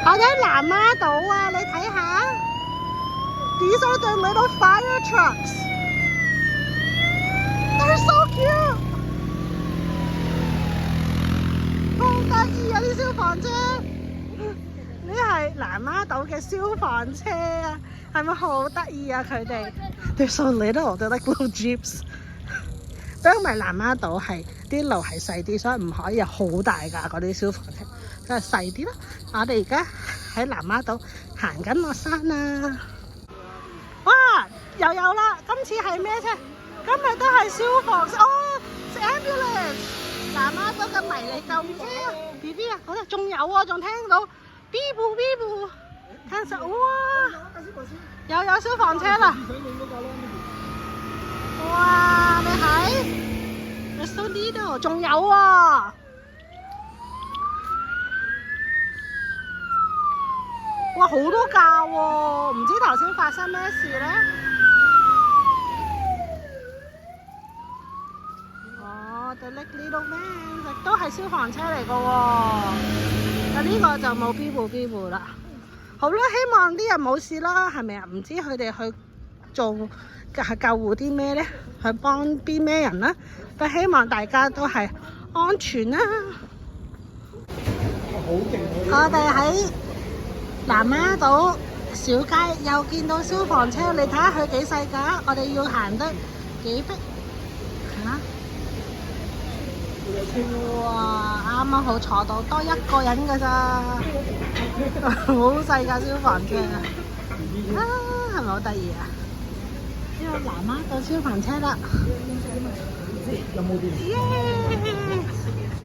我喺南丫島啊，你睇下 ，These are the little fire trucks. They're so cute. 好得意啊！啲消防車，呢係南丫島嘅消防車啊，係咪好得意啊？佢哋 ，They're so little, they're like little jeeps. 因為南丫島係啲路係細啲，所以唔可以好大㗎嗰啲消防車，所以細啲咯。我哋而家喺南丫島行緊落山啊！哇，又有啦！今次係咩車？今日都係消防車哦 ，ambulance！ 南丫島嘅迷你救護車啊 ，B B 啊，嗰度仲有啊，仲聽到 B 部 B 部，聽實哇！又有消防車啦！哇！你睇 ，It's so little， 仲有啊！哇，好多架喎，唔知頭先發生咩事咧？哦 ，The Little Man 亦都係消防車嚟㗎喎，但呢個就冇 B 部啦。好啦，希望啲人冇事啦，係咪啊？唔知佢哋去做救護啲咩咧？去幫邊咩人啦？但希望大家都係安全啦。我哋喺南丫島小街又見到消防車，你睇下佢幾細架，我哋要行得幾逼嚇？哇！啱啱好坐到，多一個人㗎咋，好細架消防車啊！係咪好得意啊？呢個南丫島消防車啦，耶！